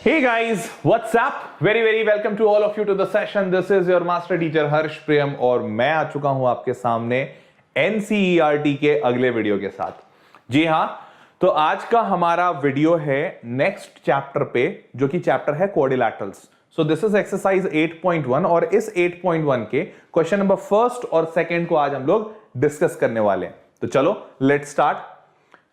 Hey guys, what's up? Very welcome to all of you to the session. This is your master teacher हर्ष प्रियम और मैं आ चुका हूं आपके सामने NCERT के अगले वीडियो के साथ। जी हां, तो आज का हमारा वीडियो है नेक्स्ट चैप्टर पे, जो कि चैप्टर है क्वाड्रिलैटरल्स। सो दिस इज एक्सरसाइज 8.1 और इस 8.1 के क्वेश्चन नंबर फर्स्ट और सेकंड को आज हम लोग डिस्कस करने वाले हैं। तो चलो लेट्स स्टार्ट।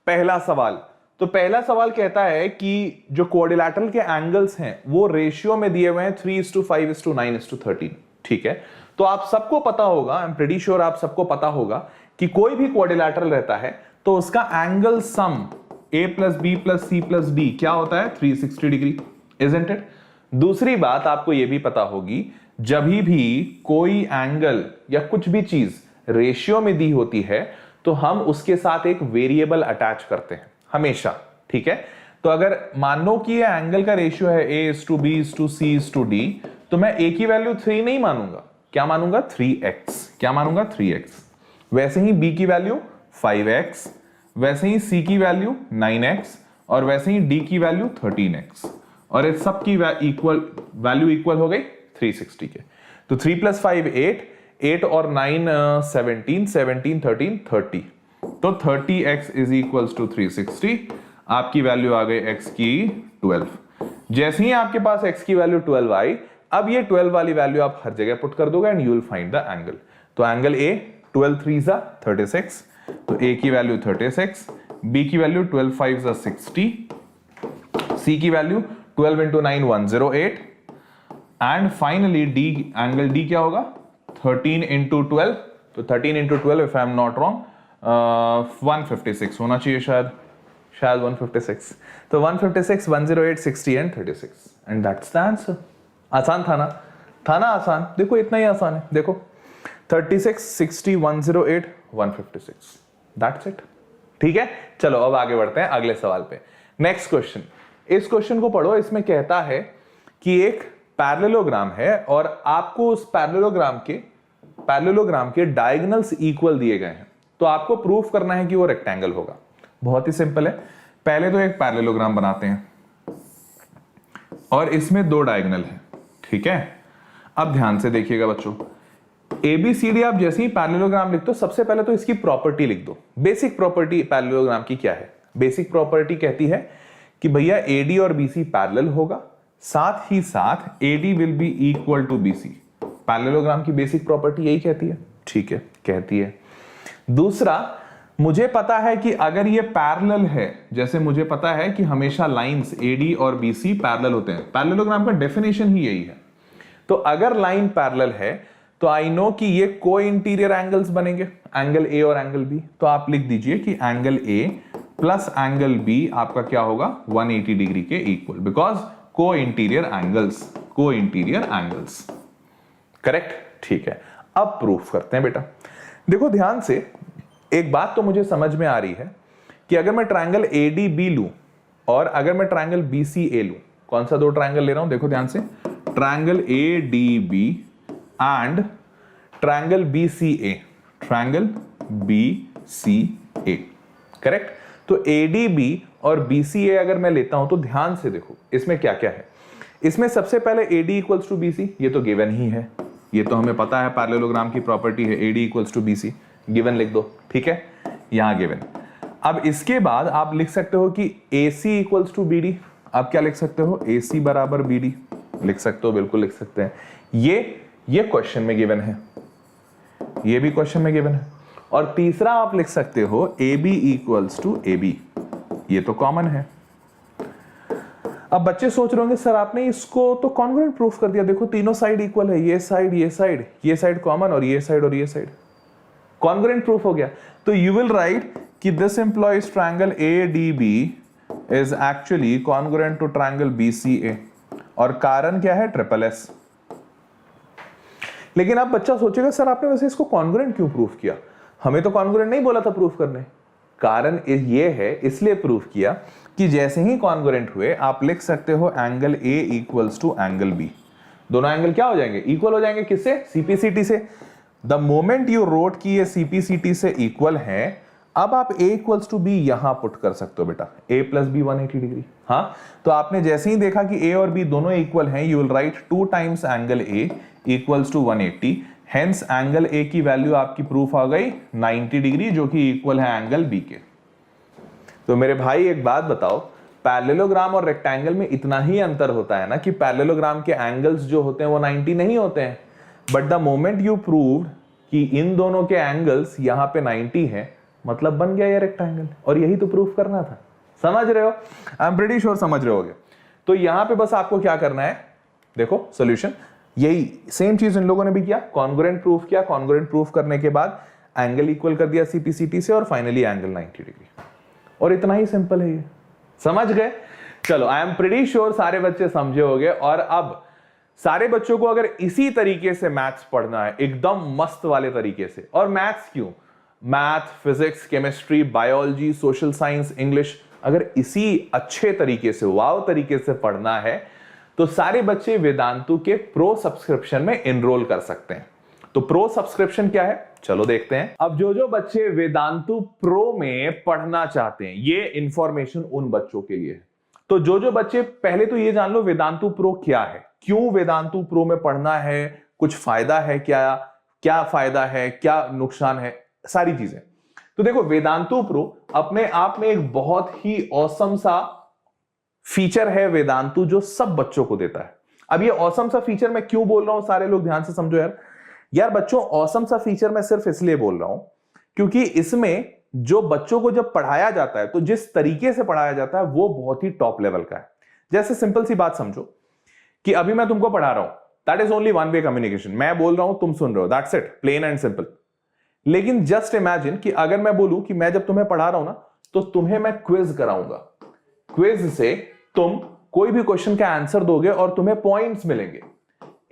पहला सवाल, तो पहला सवाल कहता है कि जो क्वाड्रिलैटरल के एंगल्स हैं वो रेशियो में दिए हुए हैं 3:5:9:13। ठीक है, तो आप सबको पता होगा, आई एम प्रीटी श्योर आप सबको पता होगा कि कोई भी क्वाड्रिलैटरल रहता है तो उसका angle sum a + b + c + d क्या होता है 360 डिग्री, इजंट इट। दूसरी बात आपको यह भी पता होगी, जब भी कोई एंगल या कुछ भी चीज रेशियो में दी होती है तो हम उसके साथ एक वेरिएबल अटैच करते हैं हमेशा। ठीक है, तो अगर मान लो कि ये एंगल का रेशियो है a:b:c:d, तो मैं a की वैल्यू 3 नहीं मानूंगा, क्या मानूंगा 3x, क्या मानूंगा 3x। वैसे ही b की वैल्यू 5x, वैसे ही c की वैल्यू 9x और वैसे ही d की वैल्यू 13x, और इस सब की वैल्यू इक्वल हो गई 360 के। तो 3 + 5 8 और 9 17 17 13 30, तो 30x = 360। आपकी वैल्यू आ गई x की 12। जैसे ही आपके पास x की वैल्यू 12 आई, अब ये 12 वाली वैल्यू आप हर जगह पुट कर दोगे and you will find the angle. तो एंगल A 12 3 36, तो A की वैल्यू 36, B की वैल्यू 12 5 60, C की value 12 × 9 108 and finally D, angle D क्या होगा 13 × 12, तो 13 × 12 if I am not wrong 156 होना चाहिए, शायद 156। तो 156 108 60 and 36 and that's the answer. आसान था ना, आसान। देखो इतना ही आसान है, देखो 36 60 108 156, दैट्स इट। ठीक है, चलो अब आगे बढ़ते हैं अगले सवाल पे। नेक्स्ट क्वेश्चन, इस क्वेश्चन को पढ़ो। इसमें कहता है कि एक पैरेललोग्राम है और आपको उस पैरेललोग्राम के डायगोनल्स इक्वल दिए गए हैं, तो आपको प्रूफ करना है कि वो रेक्टेंगल होगा। बहुत ही सिंपल है। पहले तो एक पैरेललोग्राम बनाते हैं और इसमें दो डायगोनल है। ठीक है, अब ध्यान से देखिएगा बच्चों, ABCD आप जैसे ही पैरेललोग्राम लिखते हो, सबसे पहले तो इसकी प्रॉपर्टी लिख दो। बेसिक प्रॉपर्टी पैरेललोग्राम की क्या है? बेसिक प्रॉपर्टी कहती है कि भैया AD और BC पैरेलल होगा, साथ ही साथ AD will be equal to BC। Parallelogram की बेसिक प्रॉपर्टी यही कहती है। ठीक है, कहती है। दूसरा, मुझे पता है कि अगर ये पैरेलल है, जैसे मुझे पता है कि हमेशा लाइंस AD और BC पैरेलल होते हैं, पैरेललोग्राम का डेफिनेशन ही यही है। तो अगर लाइन पैरेलल है तो आई नो कि ये को इंटीरियर एंगल्स बनेंगे, एंगल A और एंगल B। तो आप लिख दीजिए कि angle A plus angle B आपका क्या होगा 180 डिग्री के इक्वल, बिकॉज को इंटीरियर एंगल्स। करेक्ट? ठीक है, अब प्रूफ करते हैं बेटा। देखो ध्यान से, एक बात तो मुझे समझ में आ रही है कि अगर मैं ट्रायंगल ADB लूं और अगर मैं ट्रायंगल BCA लूं, कौन सा दो ट्रायंगल ले रहा हूं, देखो ध्यान से, triangle ADB and triangle BCA, correct. तो ADB और BCA अगर मैं लेता हूं तो ध्यान से देखो इसमें क्या क्या है। इसमें सबसे पहले AD = BC, ये तो गिवन ही है, ये तो हमें पता है, पैरेललोग्राम की प्रॉपर्टी है AD = BC, गिवन लिख दो। ठीक है, यहां गिवन। अब इसके बाद आप लिख सकते हो कि AC = BD। आप क्या लिख सकते हो, AC = BD लिख सकते हो, बिल्कुल लिख सकते हैं। ये क्वेश्चन में गिवन है, ये भी क्वेश्चन में गिवन है। और तीसरा आप लिख सकते हो AB = AB, ये तो कॉमन है। अब बच्चे सोच रहे होंगे सर आपने इसको तो कॉन्ग्रुएंट प्रूफ कर दिया, देखो तीनों साइड इक्वल है, ये साइड कॉमन और ये साइड कॉन्ग्रुएंट प्रूफ हो गया। तो यू विल राइट कि this implies triangle ADB is actually congruent to triangle BCA, और कारण क्या है, SSS। लेकिन अब बच्चा सोचेगा सर आपने वैसे इसको कॉन्ग्रुएंट क्यों प्रूफ किया, हमें तो कॉन्ग्रुएंट नहीं बोला था प्रूफ करने। कारण ये है, इसलिए प्रूफ किया कि जैसे ही कॉन्ग्रुएंट हुए आप लिख सकते हो एंगल A = एंगल B। दोनों एंगल क्या हो जाएंगे, इक्वल हो जाएंगे। किससे? CPCT से। द मोमेंट यू रोट कि ये CPCT से इक्वल है, अब आप a इक्वल्स टू बी यहां पुट कर सकते हो बेटा, a प्लस बी 180 डिग्री। हाँ, तो आपने जैसे ही देखा कि a और b दोनों इक्वल हैं, you will write 2 times angle a equals to 180, hence angle a की वैल्यू आपकी प्रूफ आ गई 90 डिग्री, जो कि इक्वल है एंगल b के। तो मेरे भाई एक बात बताओ, पैरेललोग्राम और रेक्टेंगल में इतना ही अंतर होता है ना कि पैरेललोग्राम के एंगल्स जो होते हैं वो 90 नहीं होते हैं, but the moment you proved कि इन दोनों के एंगल्स यहां पे 90 है, मतलब बन गया ये रेक्टेंगल, और यही तो प्रूफ करना था। समझ रहे हो? आई एम प्रीटी श्योर समझ रहे होगे। तो यहां पे बस आपको क्या करना है, देखो सॉल्यूशन, यही सेम चीज इन लोगों ने भी किया, कॉन्ग्रुएंट प्रूफ किया, कॉन्ग्रुएंट प्रूफ करने के बाद एंगल इक्वल कर दिया सीपीसीटी से, और फाइनली एंगल 90 डिग्री, और इतना ही सिंपल है ये। समझ गए? चलो, आई एम प्रीटी श्योर सारे बच्चे समझे होंगे। और अब सारे बच्चों को अगर इसी तरीके से मैथ्स पढ़ना है, एकदम मस्त वाले तरीके से, और मैथ्स क्यों, math, physics, chemistry, biology, social science, English, अगर इसी अच्छे तरीके से, वाव तरीके से पढ़ना है, तो सारे बच्चे वेदांतु के प्रो सब्सक्रिप्शन में एनरोल कर सकते हैं। तो प्रो सब्सक्रिप्शन क्या है, चलो देखते हैं। अब जो बच्चे वेदांतु प्रो में पढ़ना चाहते हैं, ये इंफॉर्मेशन उन बच्चों के लिए है। तो जो बच्चे, पहले तो ये जान लो वेदांतु प्रो क्या है, क्यों वेदांतु प्रो में पढ़ना है, कुछ फायदा है क्या, क्या फायदा है, क्या नुकसान है, सारी चीजें। तो देखो, वेदांतु प्रो अपने आप में एक बहुत ही ऑसम सा फीचर है वेदांतु, जो सब बच्चों को देता है। अब ये ऑसम सा फीचर मैं क्यों बोल रहा हूं, सारे लोग ध्यान से समझो यार बच्चों, ऑसम सा फीचर मैं सिर्फ इसलिए बोल रहा हूं क्योंकि इसमें जो बच्चों को जब पढ़ाया जाता है, तो जिस तरीके से पढ़ाया जाता है वो बहुत ही टॉप लेवल का है। जैसे सिंपल सी बात समझो कि अभी मैं तुमको पढ़ा रहा हूं, that is only one way communication, मैं बोल रहा हूं, तुम सुन रहे हो, that's it, plain and simple. लेकिन जस्ट इमेजिन कि अगर मैं बोलूं कि मैं जब तुम्हें पढ़ा रहा हूं ना, तो तुम्हें मैं क्विज कराऊंगा, क्विज से तुम कोई भी क्वेश्चन का आंसर दोगे और तुम्हें पॉइंट्स मिलेंगे।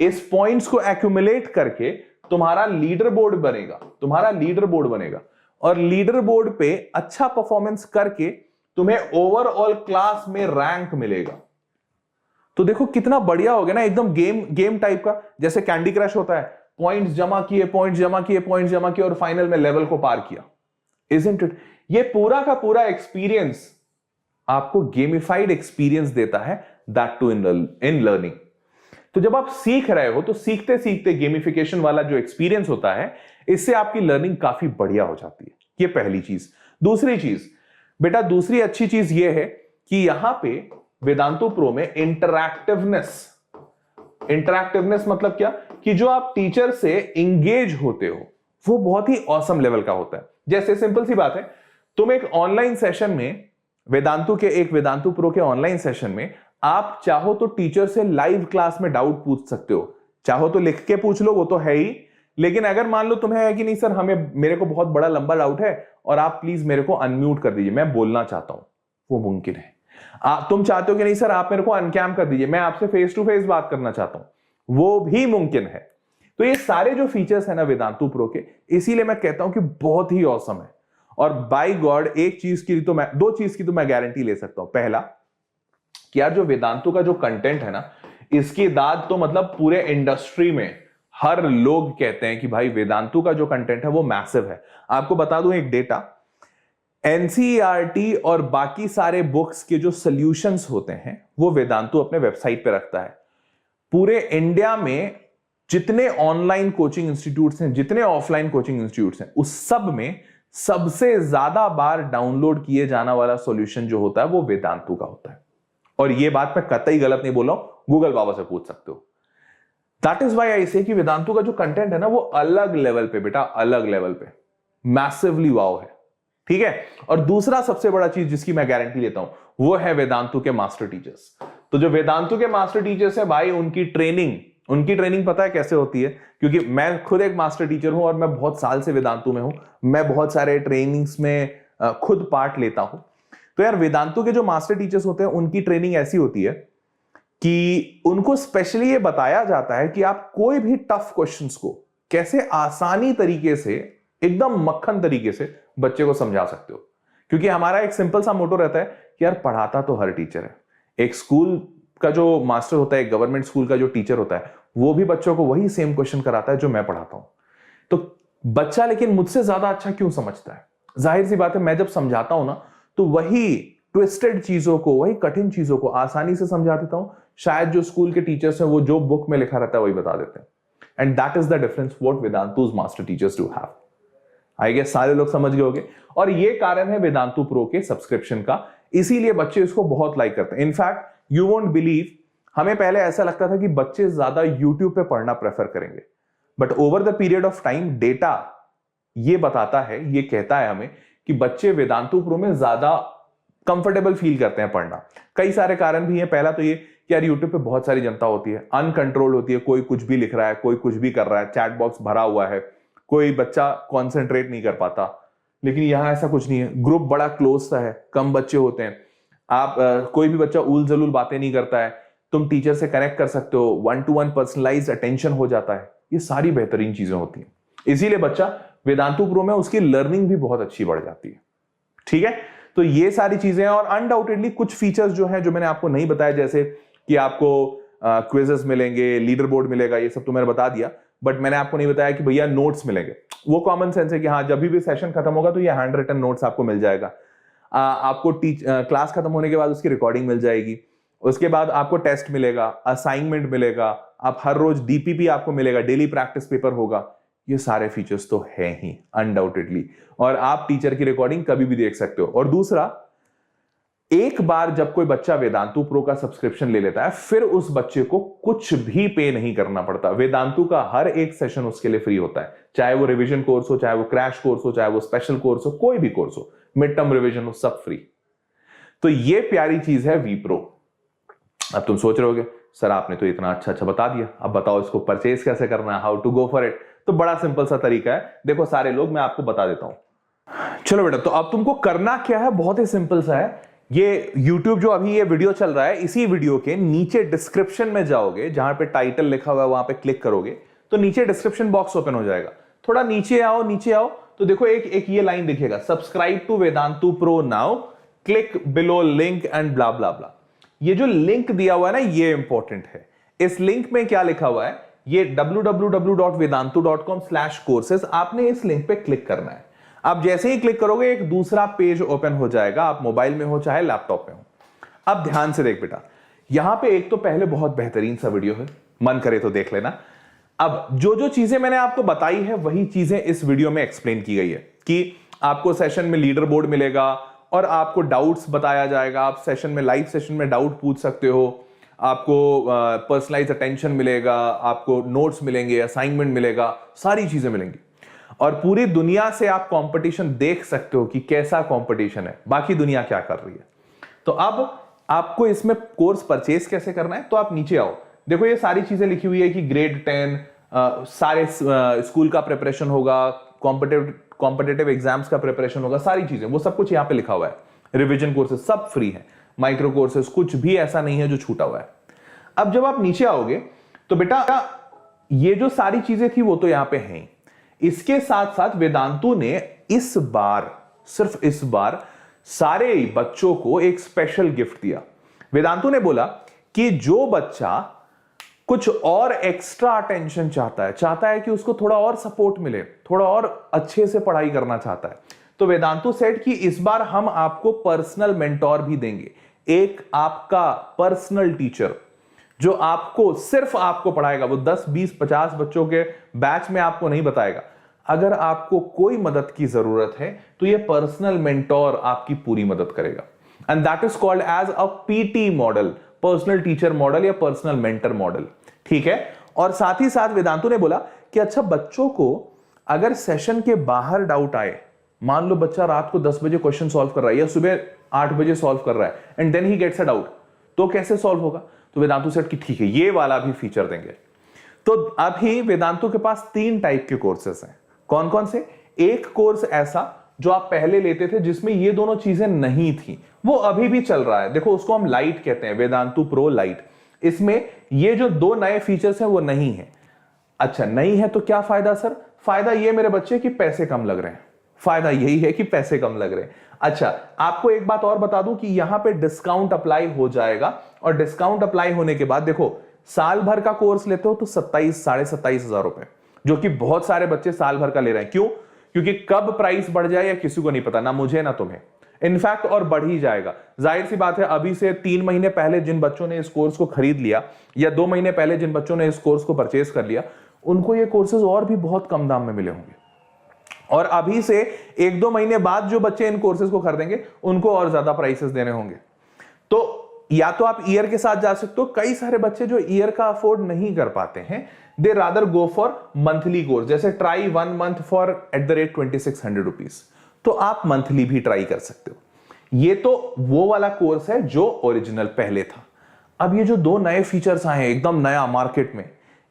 इस पॉइंट्स को एक्यूमुलेट करके तुम्हारा लीडर बोर्ड बनेगा, तुम्हारा लीडर बोर्ड बनेगा, और लीडर बोर्ड पे अच्छा परफॉर्मेंस करके तुम्हें ओवरऑल क्लास में रैंक मिलेगा। तो देखो कितना बढ़िया हो गया ना, एकदम गेम टाइप का, जैसे कैंडी क्रश होता है, पॉइंट्स जमा किए, पॉइंट्स जमा किए, पॉइंट्स जमा किए, और फाइनल में लेवल को पार किया। Isn't it? ये पूरा का पूरा एक्सपीरियंस आपको गेमिफाइड एक्सपीरियंस देता है, दैट टू इन लर्निंग। तो जब आप सीख रहे हो, तो सीखते सीखते गेमिफिकेशन वाला जो एक्सपीरियंस होता है, इससे आपकी लर्निंग काफी बढ़िया हो जाती है। ये पहली चीज। दूसरी चीज बेटा, दूसरी अच्छी चीज ये है कि यहां पे वेदांतु प्रो में इंटरैक्टिवनेस मतलब क्या, कि जो आप टीचर से इंगेज होते हो वो बहुत ही ऑसम लेवल का होता है। जैसे सिंपल सी बात है, तुम एक ऑनलाइन सेशन में, वेदांतु प्रो के ऑनलाइन सेशन में आप चाहो तो टीचर से लाइव क्लास में डाउट पूछ सकते हो, चाहो तो लिख के पूछ लो, वो तो है ही। लेकिन अगर मान लो तुम्हें है कि नहीं सर, मेरे को बहुत बड़ा लंबा डाउट है और आप प्लीज मेरे को अनम्यूट कर दीजिए, मैं बोलना चाहता हूं, वो मुमकिन है। तुम चाहते हो कि नहीं सर आप मेरे को अनकैम कर दीजिए, मैं आपसे फेस टू फेस बात करना चाहता हूं, वो भी मुमकिन है। तो ये सारे जो फीचर्स है ना वेदांतु प्रो के, इसीलिए मैं कहता हूं कि बहुत ही ऑसम है। और बाय गॉड एक चीज की तो मैं, दो चीज की तो मैं गारंटी ले सकता हूं। पहला कि यार जो वेदांतु का जो कंटेंट है ना, इसकी दाद तो मतलब पूरे इंडस्ट्री में हर लोग कहते हैं कि भाई वेदांतु का जो कंटेंट है वो मैसिव है। आपको बता दूं एक डेटा, एनसीईआरटी और बाकी सारे बुक्स के जो सॉल्यूशंस होते हैं वो वेदांतु अपने वेबसाइट पे रखता है। पूरे इंडिया में जितने ऑनलाइन कोचिंग इंस्टीट्यूट्स हैं, जितने ऑफलाइन कोचिंग इंस्टीट्यूट्स हैं, उस सब में सबसे ज्यादा बार डाउनलोड किए जाना वाला सॉल्यूशन जो होता है वो वेदांतु का होता है। और ये बात मैं कतई गलत नहीं बोल रहा हूं, गूगल बाबा से पूछ सकते हो। दैट इज व्हाई आई से कि वेदांतु का जो कंटेंट है ना वो अलग लेवल पे बेटा, अलग लेवल पे मैसिवली वाव है। ठीक है। और दूसरा सबसे बड़ा चीज जिसकी मैं गारंटी लेता हूं वो है वेदांतु के मास्टर टीचर्स। तो जो वेदांतु के मास्टर टीचर्स है भाई, उनकी ट्रेनिंग पता है कैसे होती है, क्योंकि मैं खुद एक मास्टर टीचर हूं और मैं बहुत साल से वेदांतु में हूं, मैं बहुत सारे ट्रेनिंग्स में खुद पार्ट लेता हूं। तो यार वेदांतु के जो मास्टर टीचर्स होते हैं उनकी ट्रेनिंग ऐसी होती है कि उनको स्पेशली ये बताया जाता है कि आप कोई भी टफ क्वेश्चंस को कैसे आसानी तरीके से, एकदम मक्खन तरीके से बच्चे को समझा सकते हो। क्योंकि हमारा एक सिंपल सा मोटो रहता है कि यार पढ़ाता तो हर टीचर है। एक स्कूल का जो मास्टर होता है, एक गवर्नमेंट स्कूल का जो टीचर होता है, वो भी बच्चों को वही सेम क्वेश्चन कराता है जो मैं पढ़ाता हूं। तो बच्चा लेकिन मुझसे ज्यादा अच्छा क्यों समझता है? जाहिर सी बात है, मैं जब समझाता हूं ना तो वही ट्विस्टेड चीजों को, वही कठिन चीजों को आसानी से समझा देता हूं। शायद जो स्कूल के टीचर्स हैं वो जो बुक में लिखा रहता है वही बता देते हैं। And that is the difference what Vedantu's master teachers do have. I guess सारे लोग समझ गए होंगे। और ये कारण है वेदांतु प्रो के सब्सक्रिप्शन का, इसीलिए बच्चे इसको बहुत लाइक करते हैं। इनफैक्ट यू वोंट बिलीव, हमें पहले ऐसा लगता था कि बच्चे ज्यादा यूट्यूब पे पढ़ना प्रेफर करेंगे, but over the period of time data ये बताता है, ये कहता है हमें कि बच्चे वेदांतु प्रो में ज्यादा कंफर्टेबल फील करते हैं पढ़ना। कई सारे कारण भी हैं। पहला तो ये कि यार यूट्यूब पे बहुत सारी जनता होती है, अनकंट्रोल होती है, कोई कुछ भी लिख रहा है, कोई कुछ भी कर रहा है, चैट बॉक्स भरा हुआ है, कोई बच्चा कॉन्सेंट्रेट नहीं कर पाता। लेकिन यहां ऐसा कुछ नहीं है, ग्रुप बड़ा क्लोज सा है, कम बच्चे होते हैं, आप कोई भी बच्चा उल जलूल बातें नहीं करता है, तुम टीचर से कनेक्ट कर सकते हो, 1-to-1 पर्सनलाइज्ड अटेंशन हो जाता है। ये सारी बेहतरीन चीजें होती हैं, इसीलिए बच्चा वेदांतु प्रो में उसकी लर्निंग भी बहुत अच्छी बढ़ जाती है। ठीक है, तो ये सारी चीजें। और अनडाउटेडली कुछ फीचर्स जो हैं जो मैंने आपको नहीं बताया, जैसे कि आपको क्विजेस मिलेंगे, लीडर बोर्ड मिलेगा, ये सब तो मैंने बता दिया, बट मैंने आपको नहीं बताया कि भैया नोट्स मिलेंगे। वो कॉमन सेंस है कि हाँ, जब भी सेशन खत्म होगा तो ये हैंड रिटन नोट्स आपको मिल जाएगा। आपको क्लास खत्म होने के बाद उसकी रिकॉर्डिंग मिल जाएगी, उसके बाद आपको टेस्ट मिलेगा, असाइनमेंट मिलेगा, आप हर रोज डीपीपी आपको मिलेगा, डेली प्रैक्टिस पेपर होगा। ये सारे फीचर्स तो है ही अनडाउटेडली, और आप टीचर की रिकॉर्डिंग कभी भी देख सकते हो। और दूसरा, एक बार जब कोई बच्चा वेदांतु प्रो का सब्सक्रिप्शन ले लेता है, फिर उस बच्चे को कुछ भी पे नहीं करना पड़ता। वेदांतु का हर एक सेशन उसके लिए फ्री होता है, चाहे वो रिवीजन कोर्स हो, चाहे वो क्रैश कोर्स हो, चाहे वो स्पेशल कोर्स हो, कोई भी कोर्स हो, मिड टर्म रिवीजन हो, सब फ्री। तो ये प्यारी चीज है वी प्रो। अब तुम सोच रहे होगे सर आपने तो इतना अच्छा अच्छा बता दिया, अब बताओ इसको परचेज कैसे करना है, how to go for it. तो बड़ा सिंपल सा तरीका है, देखो सारे लोग, मैं आपको बता देता हूं। चलो बेटा, तो अब तुमको करना क्या है, बहुत ही सिंपल सा है। ये YouTube जो अभी ये वीडियो चल रहा है, इसी वीडियो के नीचे डिस्क्रिप्शन में जाओगे, जहां पे टाइटल लिखा हुआ है वहां पे क्लिक करोगे तो नीचे डिस्क्रिप्शन बॉक्स ओपन हो जाएगा। थोड़ा नीचे आओ, नीचे आओ तो देखो एक ये लाइन दिखेगा, subscribe to Vedantu pro now, click below link and blah blah blah. ये जो लिंक दिया हुआ है ना, ये इंपॉर्टेंट है। इस लिंक में क्या लिखा हुआ है, ये www.vedantu.com/courses, आपने इस लिंक पे क्लिक करना है। आप जैसे ही क्लिक करोगे एक दूसरा पेज ओपन हो जाएगा, आप मोबाइल में हो चाहे लैपटॉप में हो। अब ध्यान से देख बेटा, यहां पे एक तो पहले बहुत बेहतरीन सा वीडियो है, मन करे तो देख लेना। अब जो जो चीजें मैंने आपको बताई है वही चीजें इस वीडियो में एक्सप्लेन की गई है कि आपको सेशन में लीडर बोर्ड मिलेगा और आपको डाउट्स बताया जाएगा, आप सेशन में, लाइव सेशन में डाउट पूछ सकते हो, आपको पर्सनलाइज अटेंशन मिलेगा, आपको नोट्स मिलेंगे, असाइनमेंट मिलेगा, सारी चीजें मिलेंगी। और पूरी दुनिया से आप कंपटीशन देख सकते हो कि कैसा कंपटीशन है, बाकी दुनिया क्या कर रही है। तो अब आपको इसमें कोर्स परचेज कैसे करना है, तो आप नीचे आओ, देखो ये सारी चीजें लिखी हुई है कि ग्रेड 10 सारे स्कूल का प्रिपरेशन होगा, कॉम्पिटिटिव एग्जाम्स का प्रिपरेशन होगा, सारी चीजें, वो सब कुछ यहाँ पे लिखा हुआ है। रिवीजन कोर्सेज सब फ्री है, माइक्रो कोर्सेज कुछ भी ऐसा नहीं है जो छूटा हुआ है। अब जब आप नीचे आओगे तो बेटा ये जो सारी चीजें थी वो तो यहां पे हैं। इसके साथ साथ वेदांतु ने इस बार, सिर्फ इस बार, सारे बच्चों को एक स्पेशल गिफ्ट दिया। वेदांतु ने बोला कि जो बच्चा कुछ और एक्स्ट्रा अटेंशन चाहता है कि उसको थोड़ा और सपोर्ट मिले, थोड़ा और अच्छे से पढ़ाई करना चाहता है, तो वेदांतु सेड कि इस बार हम आपको पर्सनल मेंटोर भी देंगे, एक आपका पर्सनल टीचर जो आपको, सिर्फ आपको पढ़ाएगा। वो 10, 20, 50 बच्चों के बैच में आपको नहीं बताएगा। अगर आपको कोई मदद की जरूरत है तो ये पर्सनल मेंटोर आपकी पूरी मदद करेगा। And that is called as a PT model, personal teacher model या पर्सनल मेंटर मॉडल। ठीक है, और साथ ही साथ वेदांतु ने बोला कि अच्छा, बच्चों को अगर सेशन के बाहर डाउट आए, मान लो बच्चा रात को 10 बजे क्वेश्चन सॉल्व कर रहा है या सुबह 8 बजे सॉल्व कर रहा है, and then he gets a doubt, तो कैसे सॉल्व होगा? तो वेदांतु सेड कि ठीक है, ये वाला भी फीचर देंगे। तो अभी वेदांतु के पास 3 टाइप के कोर्सेस हैं। कौन कौन से? एक कोर्स ऐसा जो आप पहले लेते थे जिसमें ये दोनों चीजें नहीं थी, वो अभी भी चल रहा है, देखो उसको हम लाइट कहते हैं, वेदांतु प्रो लाइट। इसमें ये जो 2 नए फीचर्स हैं वो नहीं है। अच्छा, नहीं है तो क्या फायदा सर? फायदा ये मेरे बच्चे कि पैसे कम लग रहे हैं, फायदा यही है कि पैसे कम लग रहे हैं। अच्छा, आपको एक बात और बता दूं कि यहां पे डिस्काउंट अप्लाई हो जाएगा, और डिस्काउंट अप्लाई होने के बाद देखो, साल भर का कोर्स लेते हो तो 27,000 साढ़े 27,000 रुपए, जो कि बहुत सारे बच्चे साल भर का ले रहे हैं। क्यों? क्योंकि कब प्राइस बढ़ जाए या किसी को नहीं पता, ना मुझे ना तुम्हें, इनफैक्ट और बढ़ ही जाएगा। जाहिर सी बात है, अभी से 3 महीने पहले जिन बच्चों ने इस कोर्स को खरीद लिया या 2 महीने पहले जिन बच्चों ने इस कोर्स को परचेज कर लिया, उनको ये कोर्सेज और भी बहुत कम दाम में मिले होंगे। और अभी से 1-2 महीने बाद जो बच्चे इन कोर्सेज को खरीदेंगे उनको और ज्यादा प्राइसेस देने होंगे। तो या तो आप ईयर के साथ जा सकते हो, कई सारे बच्चे जो ईयर का अफोर्ड नहीं कर पाते हैं, दे rather go for monthly course, जैसे ट्राई 1 मंथ फॉर @2600 रुपीज। तो आप मंथली भी ट्राई कर सकते हो। ये तो वो वाला कोर्स है जो ओरिजिनल पहले था। अब ये जो 2 नए फीचर्स आए हैं एकदम नया मार्केट में,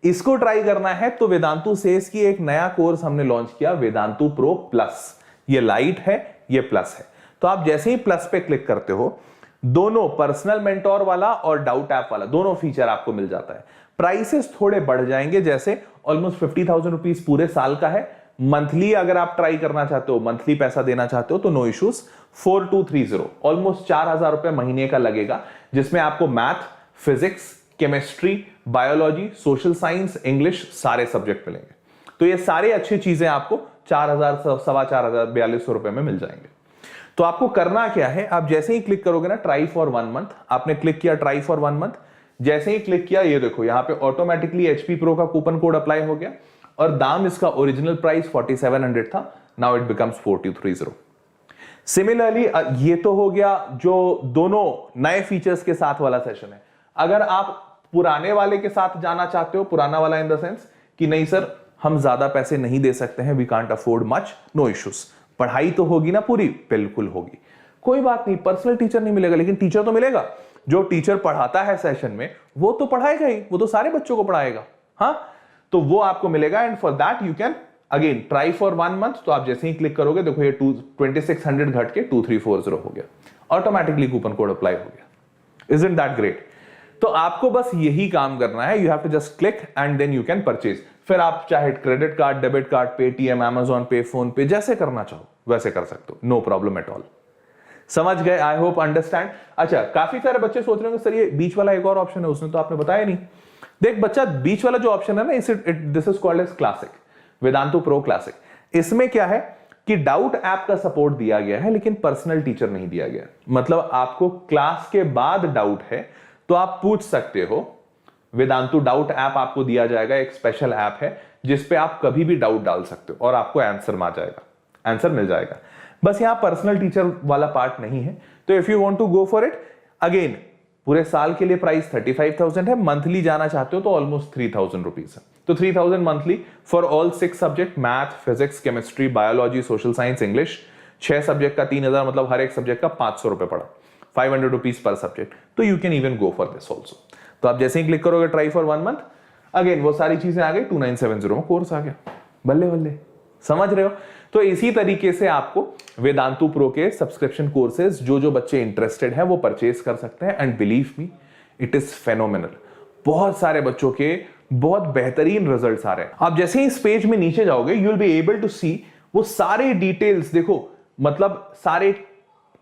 इसको ट्राई करना है तो वेदांतु सेस की एक नया कोर्स हमने लॉन्च किया, वेदांतु प्रो प्लस। ये लाइट है, ये प्लस है। तो आप जैसे ही प्लस पे क्लिक करते हो, दोनों पर्सनल मेंटोर वाला और डाउट ऐप वाला दोनों फीचर आपको मिल जाता है। प्राइसेस थोड़े बढ़ जाएंगे, जैसे ऑलमोस्ट 50,000 रुपीज पूरे साल का है। मंथली अगर आप ट्राई करना चाहते हो, मंथली पैसा देना चाहते हो तो नो इश्यूज, 4230 ऑलमोस्ट 4,000 रुपए महीने का लगेगा, जिसमें आपको math, physics, chemistry, biology, social science, English सारे सब्जेक्ट मिलेंगे। तो ये सारे अच्छी चीजें आपको 4,000 4,500 4200 रुपए में मिल जाएंगे। तो आपको करना क्या है, आप जैसे ही क्लिक करोगे ना ट्राई फॉर 1 मंथ, आपने क्लिक किया ट्राई फॉर 1 मंथ, जैसे ही क्लिक किया ये देखो यहां पे ऑटोमेटिकली HP प्रो का कूपन कोड अप्लाई हो गया और दाम इसका ओरिजिनल प्राइस 4700 था, नाउ इट बिकम्स 4230। सिमिलरली ये तो हो गया जो दोनों नए फीचर्स के साथ वाला सेशन है। अगर आप पुराने वाले के साथ जाना चाहते हो, पुराना वाला इन द सेंस कि नहीं सर हम ज्यादा पैसे नहीं दे सकते हैं, we can't afford much, no issues, पढ़ाई तो होगी ना पूरी, बिल्कुल होगी, कोई बात नहीं, पर्सनल टीचर नहीं मिलेगा लेकिन टीचर तो मिलेगा। जो टीचर पढ़ाता है सेशन में वो तो पढ़ाएगा ही, वो तो सारे बच्चों को पढ़ाएगा, हाँ, तो वो आपको मिलेगा। And for that you can again try for 1 month. तो आप जैसे ही क्लिक करोगे देखो ये 2600 घट के 2340 हो गया, ऑटोमेटिकली कूपन कोड अप्लाई हो गया। Isn't that great? तो आपको बस यही काम करना है, you have to just click and then you can purchase. फिर आप चाहे credit card, debit card, Paytm, Amazon Pay, PhonePe, जैसे करना चाहो वैसे कर सकते हो, नो प्रॉब्लम एट ऑल। समझ गए? I hope understand. अच्छा, काफी सारे बच्चे सोच रहे होंगे सर ये बीच वाला एक और ऑप्शन है, उसने तो आपने बताया नहीं। देख बच्चा, बीच वाला जो ऑप्शन है ना, this is called as classic, Vedantu pro classic. इसमें क्या है कि डाउट ऐप का सपोर्ट दिया गया है लेकिन पर्सनल टीचर नहीं दिया गया। मतलब आपको क्लास के बाद डाउट है तो आप पूछ सकते हो, वेदांतु डाउट ऐप आपको दिया जाएगा, एक स्पेशल ऐप है जिसपे आप कभी भी डाउट डाल सकते हो और आपको आंसर मिल जाएगा। बस यहां पर्सनल टीचर वाला पार्ट नहीं है। तो if you want to go for it, again पूरे साल के लिए प्राइस 35,000 है, मंथली जाना चाहते हो तो ऑलमोस्ट 3,000 रुपीज है। तो 3,000 monthly for all 6 subject, math, physics, chemistry, biology, social science, English, 6 subject का 3,000, मतलब हर एक सब्जेक्ट का 500 रुपए पड़ा, 500 रुपीज पर सब्जेक्ट। तो you can even go for this also. तो आप जैसे ही क्लिक करोगे ट्राई फॉर 1 मंथ, अगेन वो सारी चीजें आ गई, 2970 में कोर्स आ गया, बल्ले बल्ले, समझ रहे हो? तो इसी तरीके से आपको वेदांतु प्रो के सब्सक्रिप्शन कोर्सेज जो बच्चे इंटरेस्टेड हैं वो परचेज कर सकते हैं। And believe me, it is phenomenal. बहुत सारे बच्चों के बहुत बेहतरीन रिजल्ट्स आ रहे हैं। आप जैसे ही इस पेज में नीचे जाओगे, you will be able to see वो सारे डिटेल्स, देखो मतलब सारे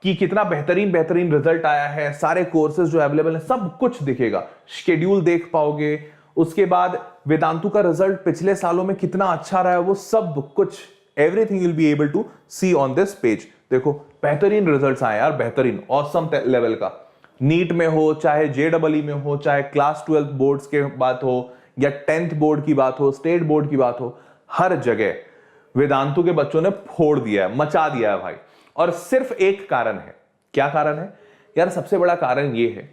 कि कितना बेहतरीन रिजल्ट आया है, सारे कोर्सेज जो अवेलेबल है सब कुछ दिखेगा, शेड्यूल देख पाओगे, उसके बाद वेदांतु का रिजल्ट पिछले सालों में कितना अच्छा रहा है वो सब कुछ, everything will be able to see on this page. देखो बेहतरीन रिजल्ट्स आए यार, बेहतरीन ऑसम लेवल का, नीट में हो, चाहे JEE में हो, चाहे क्लास 12 बोर्ड्स के बात हो या 10th बोर्ड की बात हो, स्टेट बोर्ड की बात हो, हर जगह वेदांतु के बच्चों ने फोड़ दिया है, मचा दिया है भाई। और सिर्फ एक कारण है, क्या कारण है यार? सबसे बड़ा कारण यह है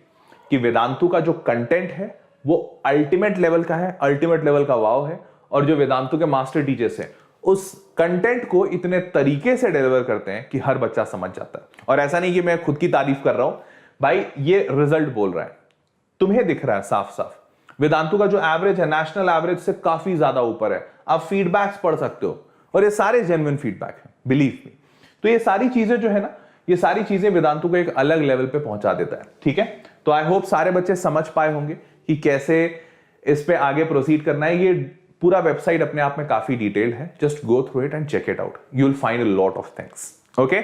कि वेदांतु का जो कंटेंट है वो अल्टीमेट लेवल का है, अल्टीमेट लेवल का वाव है। और जो वेदांतु के मास्टर टीचर्स हैं उस कंटेंट को इतने तरीके से डिलीवर करते हैं कि हर बच्चा समझ जाता है। और ऐसा नहीं कि मैं खुद की तारीफ कर रहा हूं भाई, ये रिजल्ट बोल रहा है, तुम्हें दिख रहा है साफ साफ। वेदांतु का जो एवरेज है नेशनल एवरेज से काफी ज्यादा ऊपर है। आप फीडबैक्स पढ़ सकते हो और ये सारे जेन्युइन फीडबैक है, बिलीव मी। तो ये सारी चीजें जो है ना, ये सारी चीजें वेदांतु को एक अलग लेवल पे पहुंचा देता है, ठीक है? तो आई होप सारे बच्चे समझ पाए होंगे कि कैसे इस पे आगे प्रोसीड करना है। ये पूरा वेबसाइट अपने आप में काफी डिटेल्ड है, just go through it and check it out, you will find a lot of things. Okay,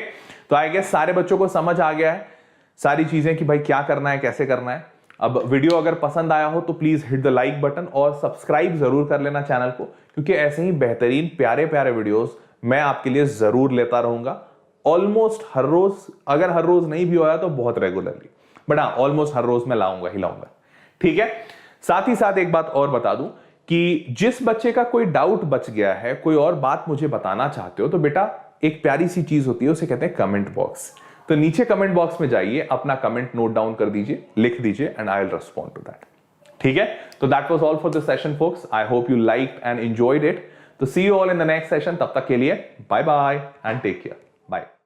तो आई गेस सारे बच्चों को समझ आ गया है सारी चीजें कि भाई क्या करना है, कैसे करना है। अब वीडियो अगर पसंद आया हो तो please hit the like button और सब्सक्राइब जरूर कर लेना चैनल को, क्योंकि ऐसे ही बेहतरीन प्यारे प्यारे वीडियोस मैं आपके लिए जरूर लेता रहूंगा, ऑलमोस्ट हर रोज, अगर हर रोज नहीं भी होया तो बहुत रेगुलरली, बट हाँ ऑलमोस्ट हर रोज मैं लाऊंगा ही लाऊंगा। ठीक है, साथ ही साथ एक बात और बता दूं कि जिस बच्चे का कोई डाउट बच गया है, कोई और बात मुझे बताना चाहते हो, तो बेटा एक प्यारी सी चीज होती है, उसे कहते हैं कमेंट बॉक्स। तो नीचे कमेंट बॉक्स में जाइए, अपना कमेंट नोट डाउन कर दीजिए, लिख दीजिए, and I will respond to that. ठीक है, तो that was all for this session folks. I hope you liked and enjoyed it. तो see you all in the next session, तब तक के लिए bye bye and take care, bye.